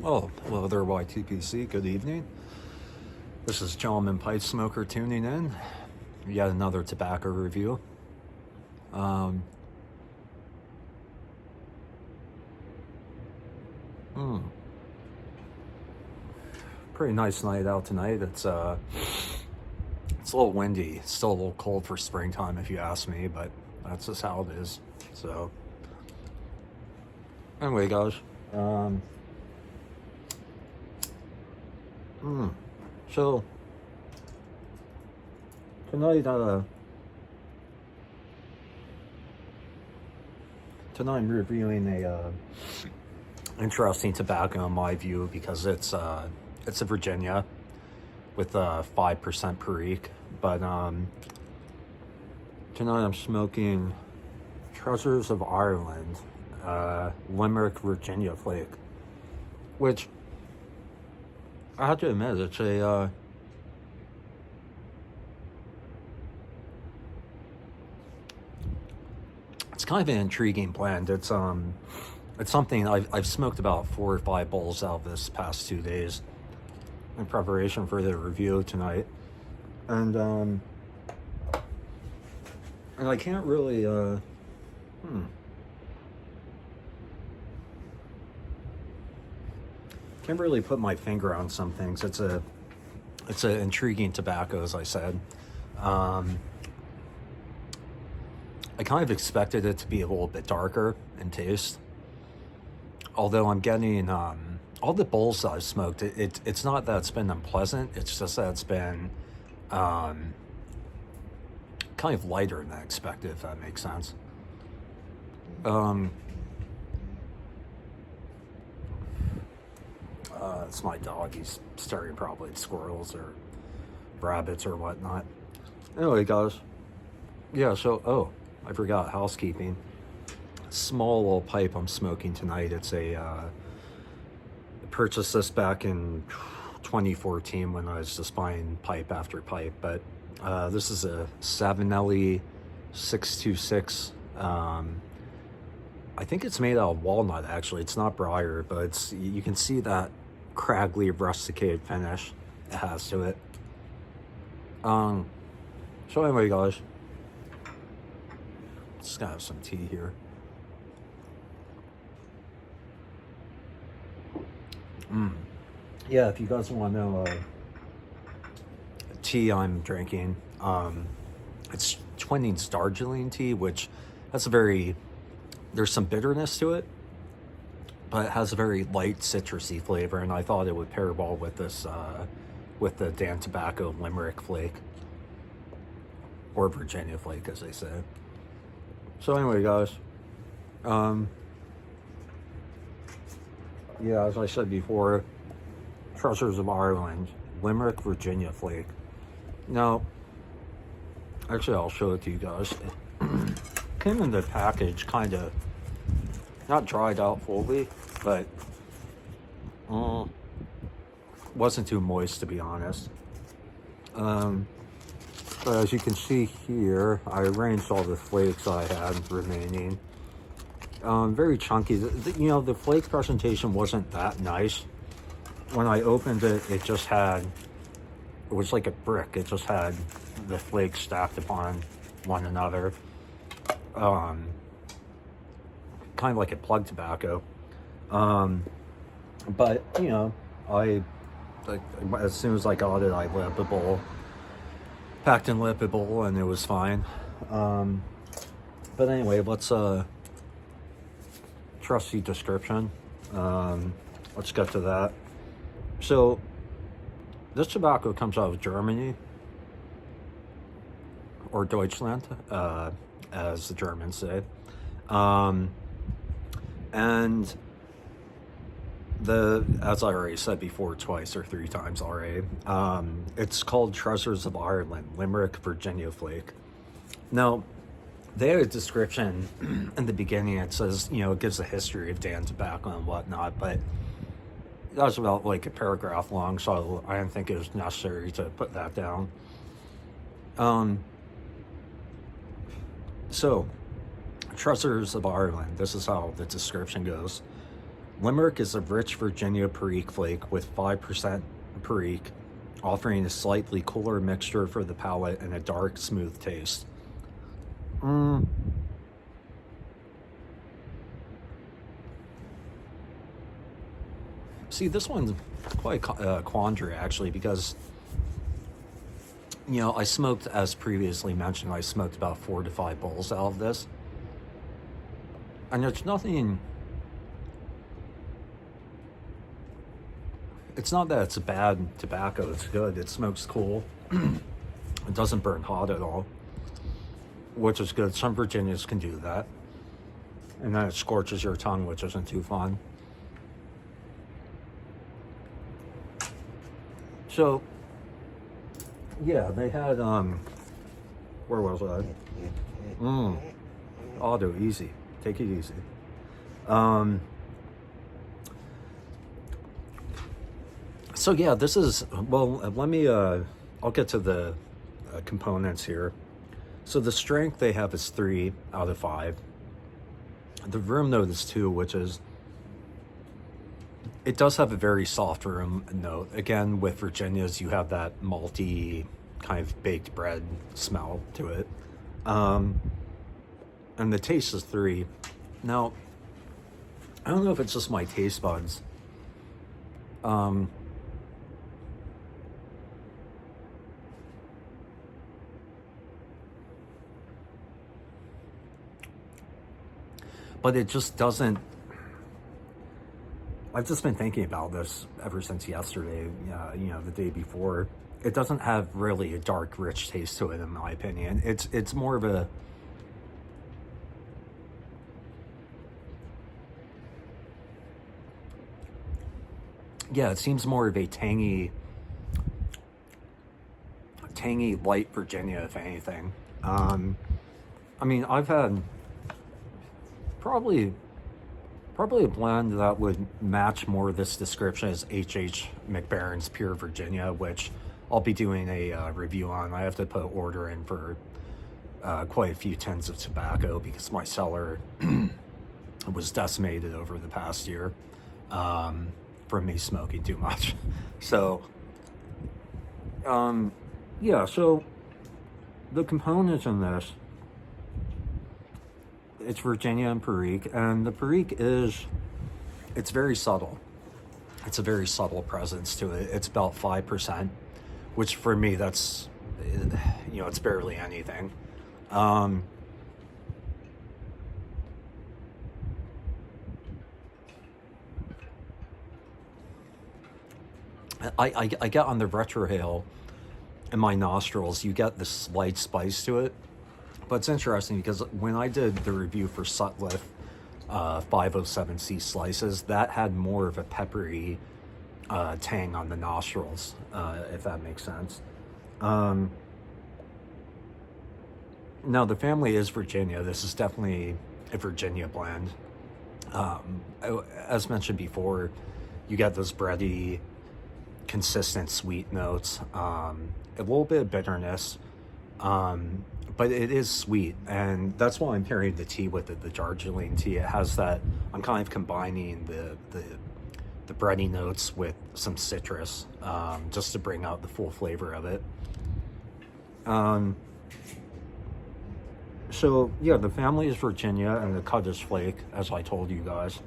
Oh, hello there, YTPC. Good evening. This is Gentleman Pipe Smoker tuning in. Yet another tobacco review. Um, Pretty nice night out tonight. It's a little windy. It's still a little cold for springtime, if you ask me, but that's just how it is. So, anyway, guys. So tonight, I'm reviewing a interesting tobacco in my view because it's a Virginia with 5% Perique. But tonight I'm smoking Treasures of Ireland, Limerick, Virginia Flake, which I have to admit it's it's kind of an intriguing blend. It's something I've smoked about 4 or 5 bowls out of this past 2 days in preparation for the review tonight, and I can't really can't really put my finger on some things. It's an intriguing tobacco, as I said. I kind of expected it to be a little bit darker in taste, although I'm getting all the bowls that I've smoked. It's not that it's been unpleasant. It's just that it's been kind of lighter than I expected, if that makes sense. It's my dog. He's staring probably at squirrels or rabbits or whatnot. Anyway, guys. Yeah, so, I forgot housekeeping. Small little pipe I'm smoking tonight. It's I purchased this back in 2014 when I was just buying pipe after pipe. But this is a Savinelli 626. I think it's made out of walnut, actually. It's not briar, but you can see that craggly, rusticated finish it has to it. So anyway, guys, just gonna have some tea here. Yeah, if you guys want to know tea I'm drinking, it's Twinings Darjeeling tea, which has there's some bitterness to it, but it has a very light citrusy flavor, and I thought it would pair well with this, with the Dan Tobacco Limerick Flake, or Virginia Flake, as they say. So anyway, guys, yeah, as I said before, Treasures of Ireland, Limerick, Virginia Flake. Now, actually, I'll show it to you guys. It came in the package kind of not dried out fully, but wasn't too moist, to be honest. But as you can see here, I arranged all the flakes I had remaining. Very chunky. The flake presentation wasn't that nice. When I opened it, it was like a brick. It just had the flakes stacked upon one another. Kind of like a plug tobacco. But, as soon as I got it, I lit up a bowl. Packed and lit up a bowl, and it was fine. But anyway, let's, trusty description. Let's get to that. So, this tobacco comes out of Germany, or Deutschland, as the Germans say. And as I already said before, twice or 3 times already, it's called Treasures of Ireland, Limerick, Virginia Flake. Now, they have a description in the beginning. It says, it gives a history of Dan Tobacco and whatnot, but that was about like a paragraph long, so I didn't think it was necessary to put that down. So, Treasures of Ireland, this is how the description goes. Limerick is a rich Virginia Perique flake with 5% Perique, offering a slightly cooler mixture for the palate and a dark, smooth taste. See, this one's quite a quandary, actually, because, you know, I smoked, as previously mentioned, I smoked about 4 to 5 bowls out of this. And there's nothing... It's not that it's a bad tobacco, it's good. It smokes cool. It doesn't burn hot at all, which is good. Some Virginias can do that. And then it scorches your tongue, which isn't too fun. So, yeah, they had, where was I? Auto, easy. Take it easy. So yeah, this is, well, let me, I'll get to the components here. So the strength they have is 3 out of 5. The room note is 2, which is, it does have a very soft room note. Again, with Virginias, you have that malty kind of baked bread smell to it. And the taste is 3. Now, I don't know if it's just my taste buds. But it just doesn't... I've just been thinking about this ever since yesterday, you know, the day before. It doesn't have really a dark, rich taste to it, in my opinion. It's more of a... Yeah, it seems more of a tangy light Virginia, if anything. I mean, I've had probably a blend that would match more of this description as H.H. McBaron's Pure Virginia, which I'll be doing a review on. I have to put an order in for quite a few tins of tobacco because my cellar was decimated over the past year from me smoking too much. So, yeah, so the components in this, it's Virginia and Perique, and the Perique it's very subtle. It's a very subtle presence to it. It's about 5%, which for me, that's, you know, it's barely anything. I get on the retrohale in my nostrils, you get this slight spice to it. But it's interesting because when I did the review for Sutliff 507C slices, that had more of a peppery tang on the nostrils, if that makes sense. Now, the family is Virginia. This is definitely a Virginia blend. As mentioned before, you get those bready, consistent sweet notes, a little bit of bitterness, but it is sweet, and that's why I'm pairing the tea with it, the Darjeeling tea. It has that, I'm kind of combining the bready notes with some citrus, just to bring out the full flavor of it. So yeah, the family is Virginia and the cut is Flake, as I told you guys.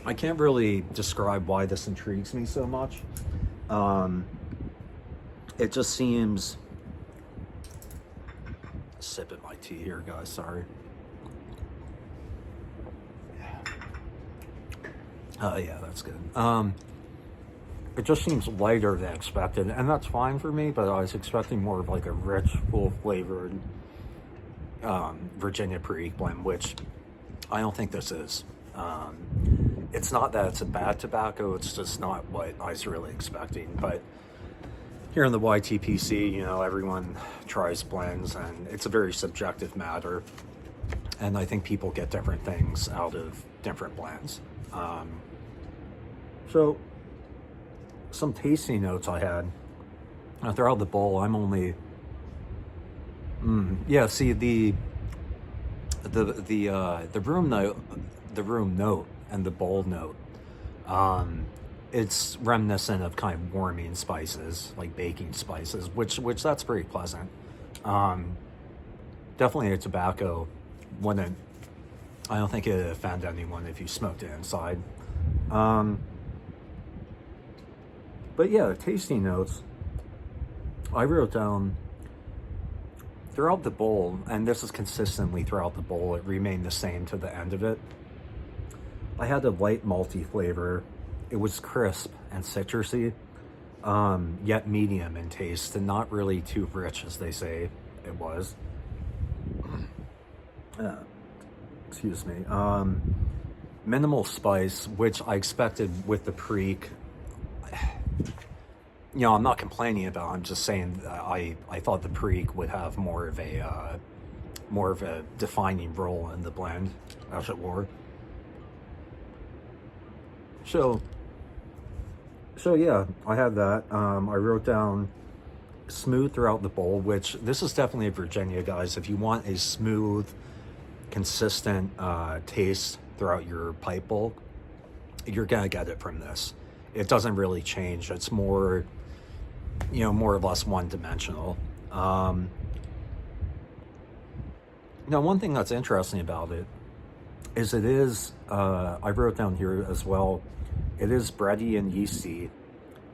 I can't really describe why this intrigues me so much. It just seems... Sipping my tea here, guys, sorry. Yeah, that's good. It just seems lighter than expected, and that's fine for me, but I was expecting more of like a rich, full-flavored Virginia Perique blend, which I don't think this is. It's not that it's a bad tobacco, it's just not what I was really expecting. But here in the YTPC, you know, everyone tries blends, and it's a very subjective matter. And I think people get different things out of different blends. So, some tasting notes I had. Throughout the bowl, I'm only Yeah, see the room note and the bowl note. It's reminiscent of kind of warming spices, like baking spices, which that's pretty pleasant. Um, Definitely a tobacco wouldn't. I don't think it'd offend anyone if you smoked it inside. Um, but yeah, tasting notes. I wrote down throughout the bowl, and this is consistently throughout the bowl. It remained the same to the end of it. I had a light malty flavor. It was crisp and citrusy, yet medium in taste, and not really too rich as they say it was. Uh, Excuse me. Minimal spice, which I expected with the Perique. I'm not complaining about. I'm just saying that I thought the Perique would have more of a defining role in the blend, as it were. So yeah, I had that. I wrote down smooth throughout the bowl, which this is definitely a Virginia, guys. If you want a smooth, consistent taste throughout your pipe bowl, you're gonna get it from this. It doesn't really change. It's more, more or less one-dimensional. One thing that's interesting about it is I wrote down here as well, it is bready and yeasty,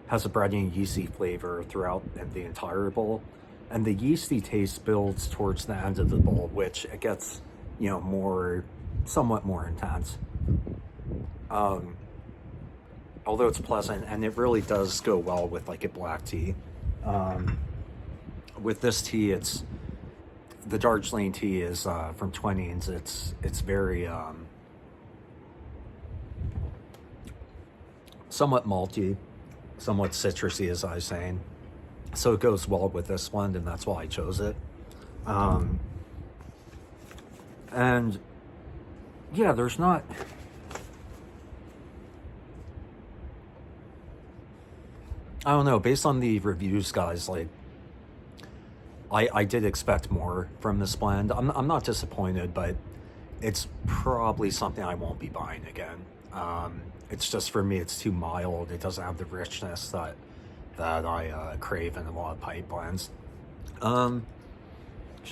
has a bready and yeasty flavor throughout the entire bowl, and the yeasty taste builds towards the end of the bowl, which it gets, somewhat more intense. Although it's pleasant, and it really does go well with like a black tea. With this tea, the Darjeeling tea is from Twinings. It's very somewhat malty, somewhat citrusy, as I was saying. So it goes well with this one, and that's why I chose it. And yeah, there's not. I don't know. Based on the reviews, guys, like I did expect more from this blend. I'm not disappointed, but it's probably something I won't be buying again. It's just, for me, it's too mild. It doesn't have the richness that I crave in a lot of pipe blends. So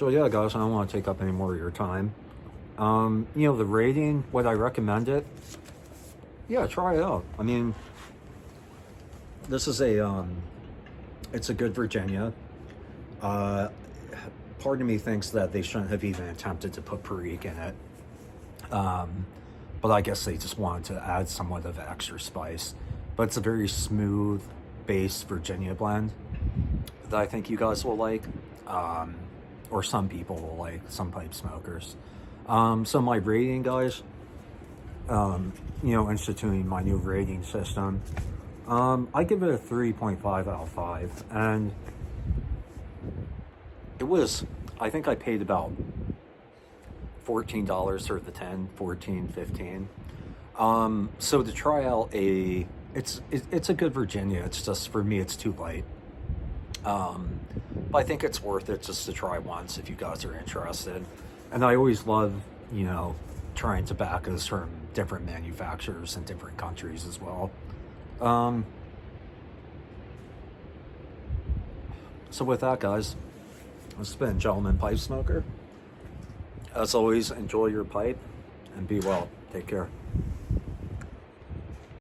yeah, guys, I don't want to take up any more of your time. The rating, would I recommend it? Yeah, try it out. I mean, this is it's a good Virginia. Part of me thinks that they shouldn't have even attempted to put Perique in it. But I guess they just wanted to add somewhat of extra spice. But it's a very smooth base Virginia blend that I think you guys will like. Or some people will like, some pipe smokers. So my rating, guys, instituting my new rating system, I give it a 3.5 out of 5. And I think I paid about $14 for the 10, 14, 15. So to try out it's a good Virginia. It's just, for me, it's too light. But I think it's worth it just to try once if you guys are interested. And I always love, trying tobaccos from different manufacturers in different countries as well. So with that, guys, this has been Gentleman Pipe Smoker. As always, enjoy your pipe and be well. Take care.